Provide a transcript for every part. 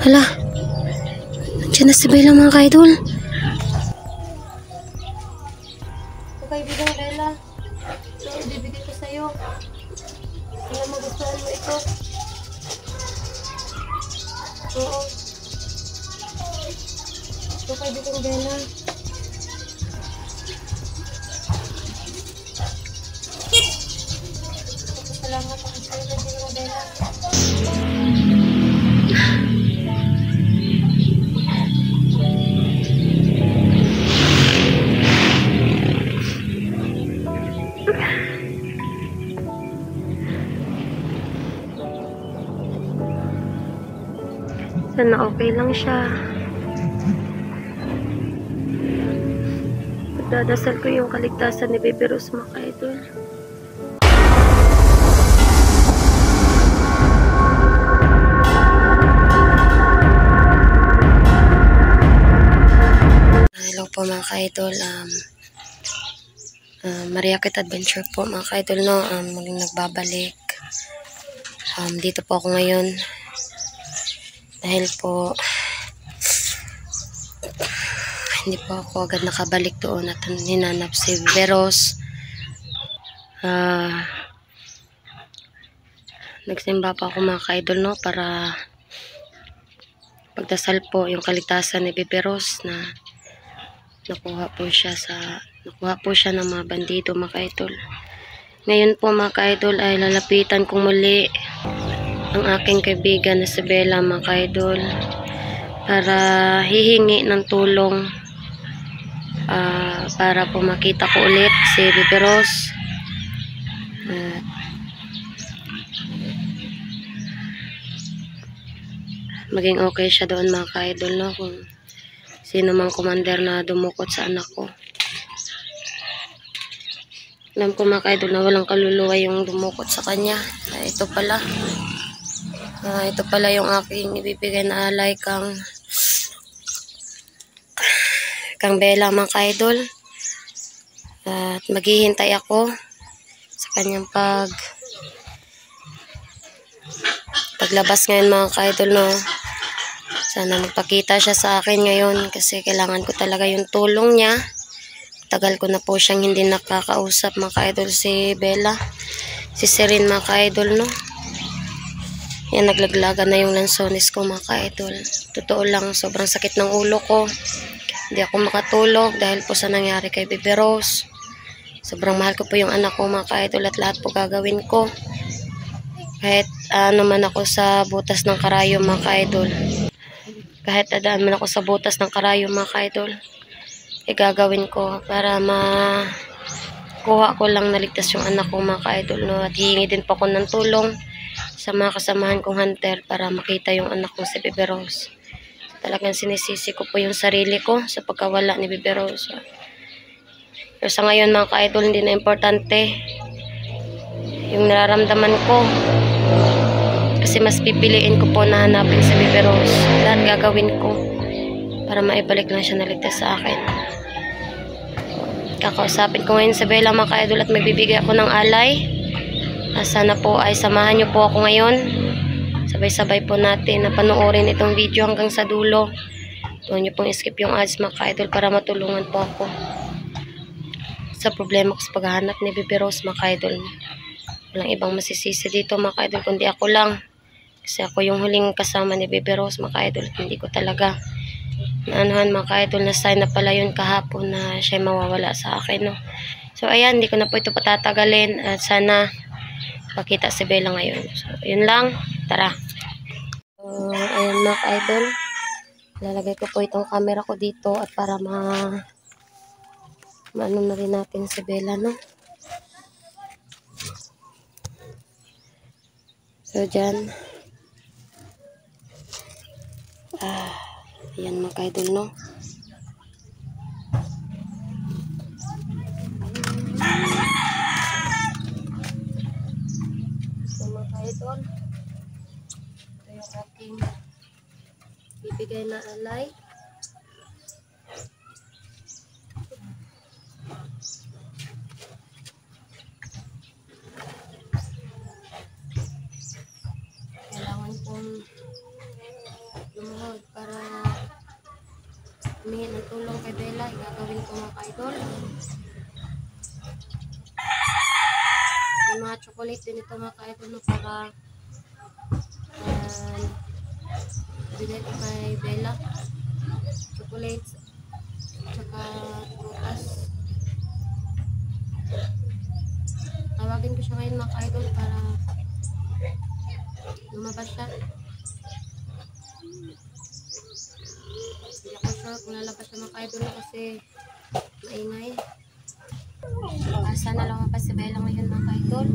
Hala, nandiyan na si Bella mga ka-idol. So, kaibigan Bella, so ibibigay ko sa'yo. Kaya magustuhan mo ito. Oo. So, kaibigan Bella. Salamat ako sa'yo, kaibigan Bella. Sana okay lang siya. Pagdadasal ko yung kaligtasan ni Baby Rose mga ka-idol. Hello po mga ka-idol. Maria Kit Adventure po mga ka-idol, no? Muling nagbabalik. Dito po ako ngayon. Dahil po hindi po ako agad nakabalik doon at hinanap si Veros. Nagsimba pa ako mga ka-idol, no? Para pagdasal po yung kaligtasan ni Veros na nakuha po siya ng mga bandido mga ka-idol. Ngayon po mga ka-idol ay lalapitan kong muli ang aking kaibigan na si Bella mga ka-idol para hihingi ng tulong para po makita ko ulit si Baby Rose. Maging okay siya doon mga ka-idol, no? Kung sino mang commander na dumukot sa anak ko. Alam ko mga ka-idol na walang kaluluwa yung dumukot sa kanya. Ito pala yung aking ibibigay na alay kang Bella mga ka-idol. At maghihintay ako sa kanyang paglabas ngayon mga ka-idol, no? Sana magpakita siya sa akin ngayon kasi kailangan ko talaga yung tulong niya. Tagal ko na po siyang hindi nakakausap mga ka-idol si Bella. Si Serene mga ka-idol, no? Yan, naglaglagan na yung lansones ko mga ka-idol. Totoo lang, sobrang sakit ng ulo ko. Hindi ako makatulog dahil po sa nangyari kay Baby Rose. Sobrang mahal ko po yung anak ko mga ka-idol at lahat po gagawin ko. Kahit ano man ako sa butas ng karayom mga ka-idol. Kahit adaan man ako sa butas ng karayom mga ka-idol. Gagawin ko para makuha ko lang naligtas yung anak ko mga ka-idol, no? At hihingi din po ako ng tulong sa mga kasamahan kong hunter para makita yung anak kong si Baby Rose. Talagang sinisisi ko po yung sarili ko sa pagkawala ni Baby Rose. Pero sa ngayon mga ka-idol, hindi na importante yung nararamdaman ko. Kasi mas pipiliin ko po na hanapin si Baby Rose. Lahat gagawin ko para maibalik lang siya naligtas sa akin. Kakausapin ko ngayon si Bella mga ka-idol at magbibigay ako ng alay. Sana po ay samahan niyo po ako ngayon. Sabay-sabay po natin na panoorin itong video hanggang sa dulo. Huwag niyo pong skip yung ads mga ka-idol para matulungan po ako sa problema ko sa paghahanap ni Baby Rose mga ka-idol. Walang ibang masisisi dito mga ka-idol kundi ako lang. Kasi ako yung huling kasama ni Baby Rose mga ka-idol at hindi ko talaga naanuhan mga ka-idol na sign na pala yun kahapon na siya mawawala sa akin, no? So ayan, hindi ko na po ito patatagalin at sana pakita si Bella ngayon. So yun lang, tara. So ayan mga ka-idol, lalagay ko po itong camera ko dito at para maano na rin natin si Bella, no? So dyan, ayan mga ka-idol, no? So mga ka-idol, ito yung aking bibigay na alay. Kailangan kong lumuhod humingi ng tulong kay Bella, igagawin ko mga ka-idol. May mga chocolate din ito mga ka-idol no, para bigay ko kay Bella. Chocolates tsaka prutas. Tawagin ko siya ngayon mga ka-idol para lumabas siya. Hindi ako sure kung lalabas siya mga ka-idol kasi maingay. Sana lumabas si Bella ngayon mga ka-idol.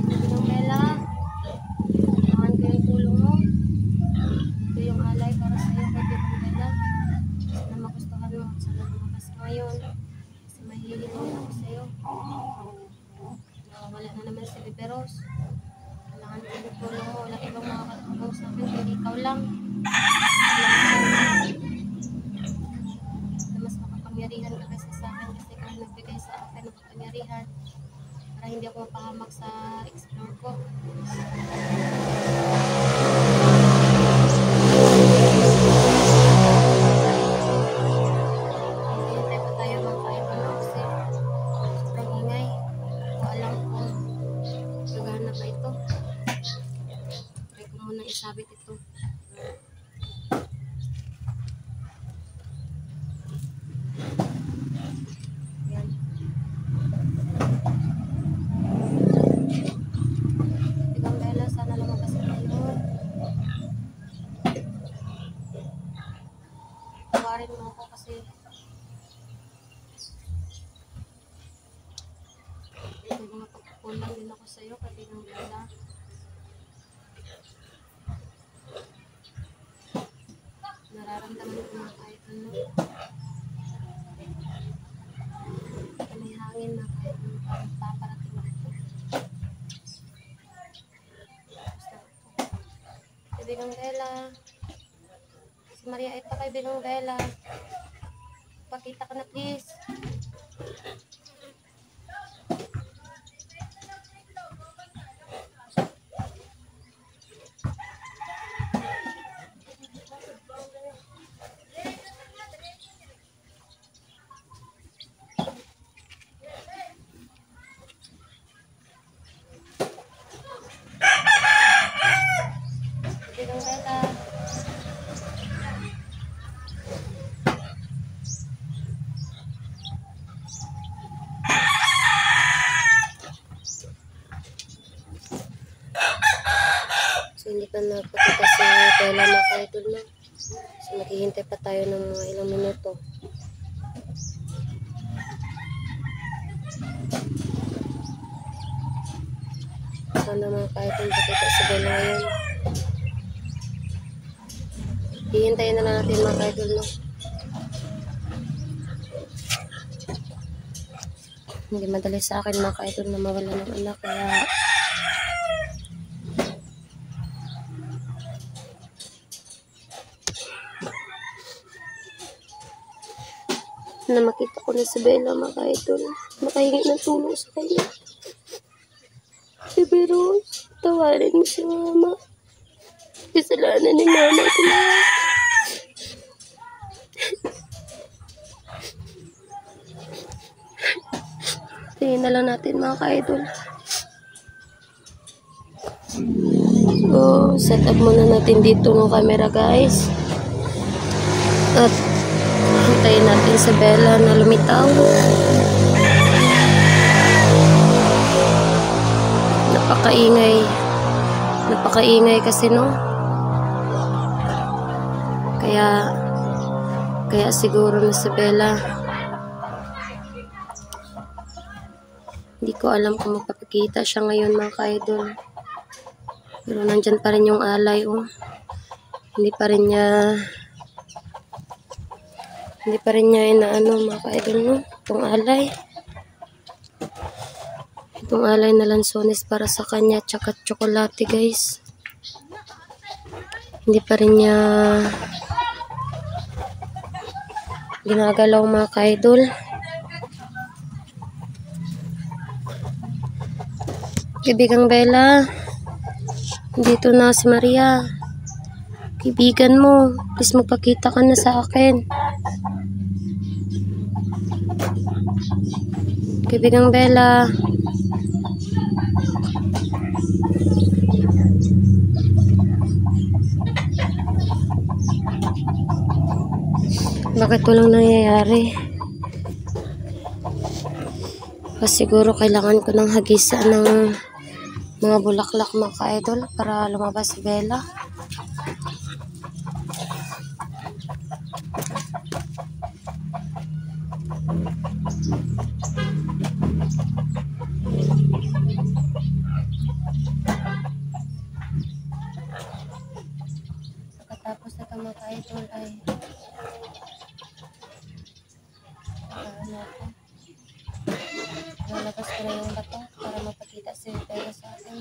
Hello Bella, kailangan ko yung tulong mo. Ito yung alay para sa'yo kay Bella. Sana magustuhan mo. Sana lumabas ka ngayon. Kasi mahihilig ako sa'yo. Wala na naman si Liberos. Kailangan ko yung tulong mo. Walang ibang makakatulong sa akin. Hindi ikaw lang. Na mas makapangyarihan ka kasi sa akin. Kasi ikaw nagbigay sa akin ng kapangyarihan. Para hindi ako mapahamak sa explore ko. Hintay pa tayo mga ka-idol kasi sobrang ingay. Hindi ko alam kung gagana pa ito. Try ko muna isabit ito. Yan. Ikaw Bella, sana lumabas ka ngayon. Tawarin mo ako kasi may mga pagkukulang din ako sa'yo pati ng Bella. Nararamdaman ko mga kahit ano. May hangin na kahit ano paparating ako. Kaibigang Bella. Si Maria ito kaibigang Bella. Pakita ka na please. Kaibigang Bella. So hindi pa napakita si Bella mga ka-idol na. So maghihintay pa tayo ng mga ilang minuto. Sana mga ka-idol pakita si Bella ngayon. Hihintayin na lang natin mga ka-idol no. Hindi madali sa akin mga ka-idol na mawala ng anak kaya na makita ko na si Bella mga ka-idol. Makahingi ng tulong sa kanya. Pero tawarin mo si mama. Kasalanan ni mama ito na. Tingin na lang natin mga ka-idol. So, set up muna natin dito ng camera guys. At hintayin natin si Bella na lumitaw. Napakaingay kasi no. Kaya siguro na si Bella. Hindi ko alam kung magpapakita siya ngayon mga ka-idol. Pero nandyan pa rin yung alay oh. Hindi pa rin niya inaano mga ka-idol no. Itong alay na lansones para sa kanya tsaka tsokolate guys. Hindi pa rin niya ginagalaw mga ka-idol. Kaibigang Bella, dito na si Maria. Kaibigan mo, please magpakita ka na sa akin. Kaibigang Bella. Bakit walang nangyayari? Siguro kailangan ko ng hagisa ng mga bulaklak mga ka-idol para lumabas si Bella. Pagkatapos na ito mga ka-idol ay lalabas ko na yung bato para mapakita si Bella sa akin.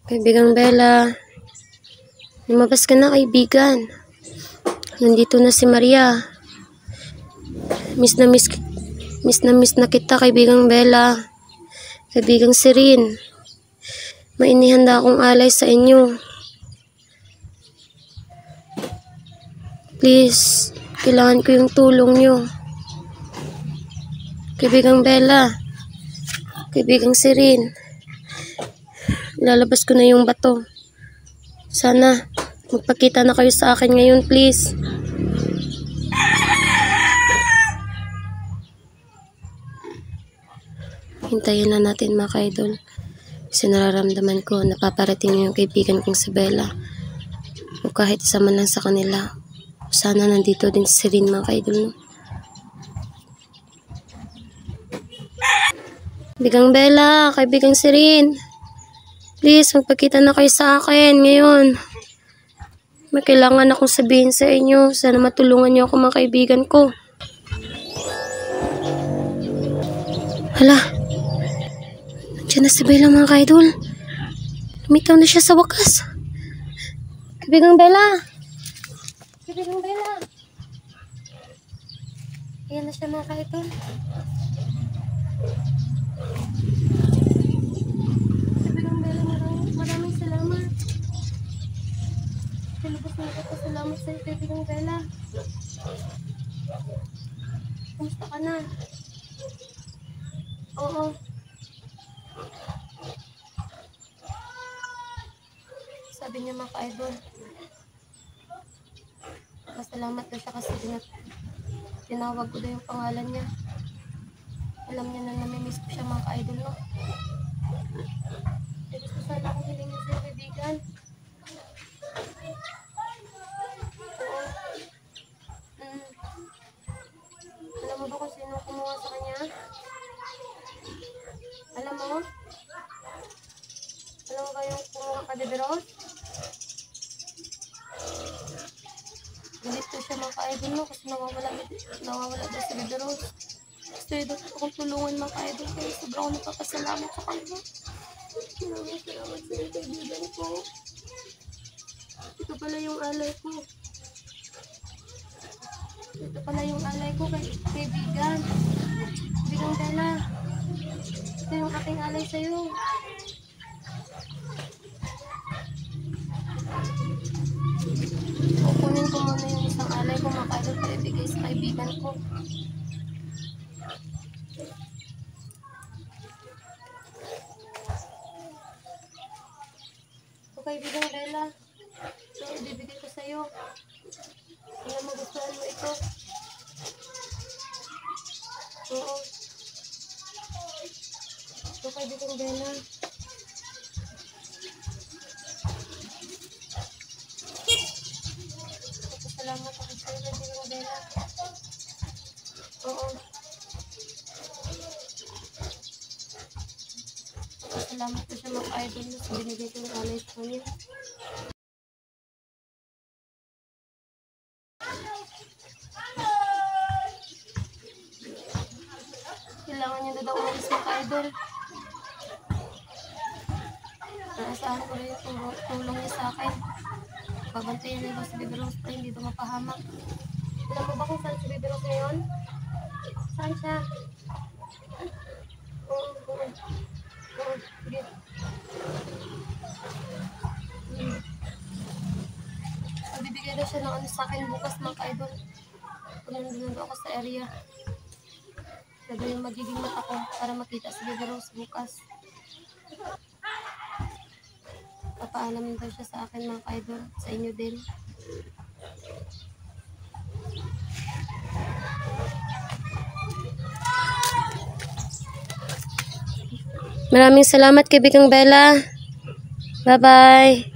Kaibigang Bella, lumabas ka na kaibigan. Nandito na si Maria. Miss na kita kaibigang Bella. Kaibigang Sirin. May inihanda akong alay sa inyo. Please, kailangan ko yung tulong nyo. Kaibigang Bella. Kaibigang Sirin. Lalabas ko na yung bato. Sana magpakita na kayo sa akin ngayon, please. Hintayin na natin mga ka-idol. Kasi nararamdaman ko, napaparating yung kaibigan kong si Bella. O kahit isa man lang sa kanila. Sana nandito din si Sirin mga ka-idol. No? Kaibigang Bella, kaibigang Sirin. Please, magpakita na kayo sa akin ngayon. May kailangan akong sabihin sa inyo. Sana matulungan niyo ako mga kaibigan ko. Hala. Nandiyan na si Bella mga ka-idol. Lumitaw na siya sa wakas. Kaibigang Bella. Kaibigang Bella. Ayan na siya mga ka-idol. Kaibigang Bella, maraming salamat. Lubos na ito. Salamat sa iyo, kaibigang Bella. Kumusta ka na? Oo. Sabi niya mga ka-idol. Masalamat daw siya kasi tinawag ko daw yung pangalan niya. Alam niya na namimiss ko siya mga ka-idol, no? Gusto sana akong hilingin sa'yo, kaibigan. Alam mo ba kung sino kumuha sa kanya? Alam mo? Alam mo ba yung kumuha ka, Bebe Rose? Galit ko siya mga ka-idol, no? Kasi nawawala daw si Bebe Rose. Gusto yun daw akong tulungan mga ka-idol. Kaya sobrang ako napapasalamat sa kanila. Maraming salamat sa iyo, kaibigan ko. Ito pala yung alay ko. Ito pala yung alay ko kaibigan. Kaibigang Bella. Ito yung aking alay sa'yo. Kukunin ko muna yung isang alay ko mga ka-idol para ibigay sa kaibigan ko. O kaibigang Bella. Ito, ibibigay ko sa'yo. Kaya magustuhan mo ito. Oo. Ito kaibigang Bella. Salamat ako sa'yo, kaibigang Bella. Oo. Salamat ko sa mga idol na binigay ko yung alay sa kanya. Kailangan niya na daw umalis mga idol. Naasahan ko rin yung tulong niya sa akin. Babantayan niya daw sa Bebe Rose pa, hindi daw mapahamak. Alam mo ba kung saan si Baby Rose ngayon? Saan siya? Oo, oo. Oo, sige. Bibigay daw siya ng ano sa akin bukas mga ka-idol. Pag nandun ako sa area. Sabi yung magiging mata ko para makita si Baby Rose bukas. Papaalam daw siya sa akin mga ka-idol. Sa inyo din. Maraming salamat kaibigang Bella. Bye-bye.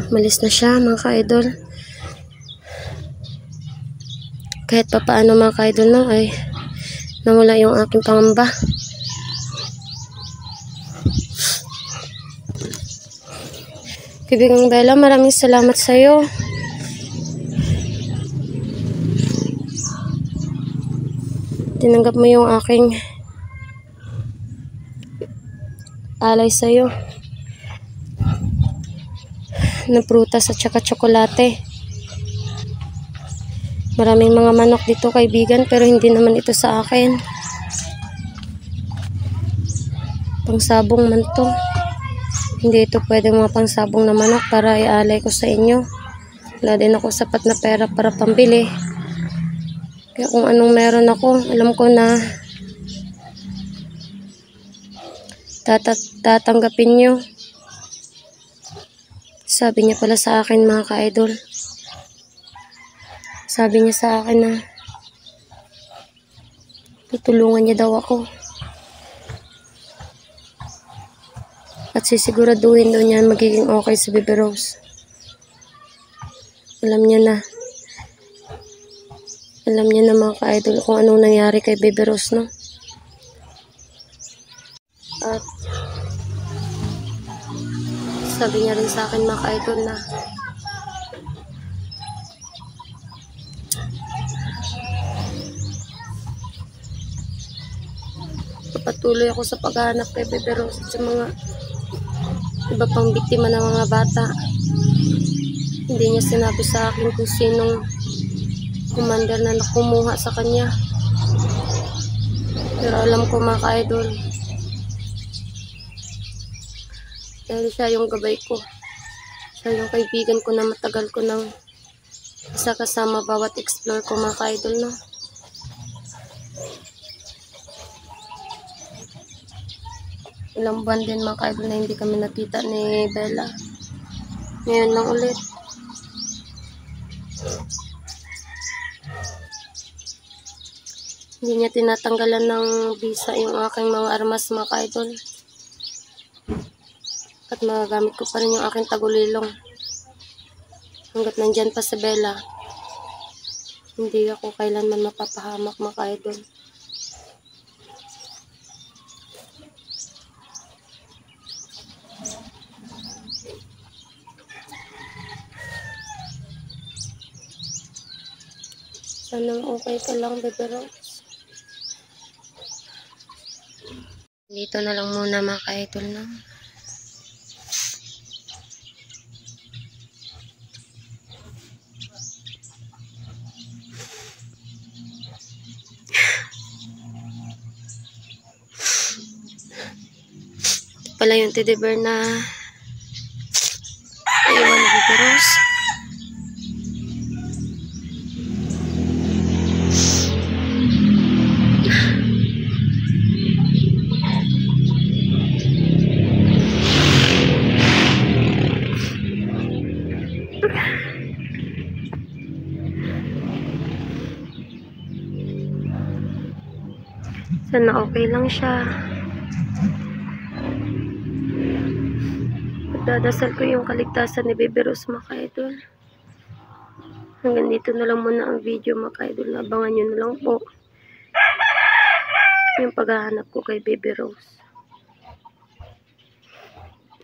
Malis na siya mga ka-idol. Kahit pa paano mga ka-idol no, ay nawala yung aking pangamba. Kaibigang Bella, maraming salamat sa iyo. Tinanggap mo yung aking alay sa iyo ng prutas at saka tsokolate. Maraming mga manok dito kaibigan, pero hindi naman ito sa akin. Pangsabong man to. Hindi ito pwedeng mga pangsabong na manok para ialay ko sa inyo. Wala din ako sapat na pera para pambili. Kaya kung anong meron ako, alam ko na tatanggapin nyo. Sabi niya pala sa akin mga ka-idol. Sabi niya sa akin na tutulungan niya daw ako. At sisiguraduhin daw niya magiging okay si Baby Rose. Alam niya na. Alam niya na mga ka-idol kung anong nangyari kay Baby Rose, no? At sabi niya rin sa akin mga ka-idol na patuloy ako sa paghahanap kay Baby Rose at sa mga iba pang biktima ng mga bata. Hindi niya sinabi sa akin kung sinong commander na nakumuha sa kanya. Pero alam ko mga ka-idol, dahil siya yung gabay ko. Siya yung kaibigan ko na matagal ko nang isa kasama bawat explore ko mga ka-idol, no? Ilang buwan din mga ka-idol na hindi kami nakita ni Bella. Ngayon lang ulit. Hindi niya tinatanggalan ng visa yung aking mga armas mga ka-idol. At magagamit ko pa rin yung aking tagulilong. Hanggat nandyan pa si Bella, hindi ako kailanman mapapahamak mga ka-idol. Sana okay ka lang, Baby Rose. Dito na lang muna mga ka-idol, no? Ito pala yung teddy bear na iwan ni Baby Rose. Sana okay lang siya. Magdadasal ko yung kaligtasan ni Baby Rose mga ka-idol. Hanggang dito na lang muna ang video mga ka-idol. Abangan nyo na lang po yung paghahanap ko kay Baby Rose.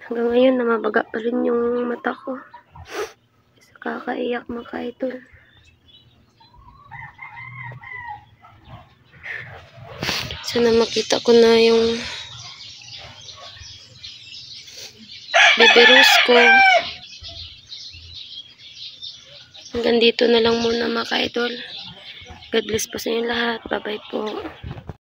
Hanggang ngayon namabaga pa rin yung mata ko. Isa kakaiyak mga ka-idol. Sana makita ko na yung Baby Rose ko. Hanggang dito na lang muna mga ka-idol. God bless po sa inyo lahat. Bye-bye po.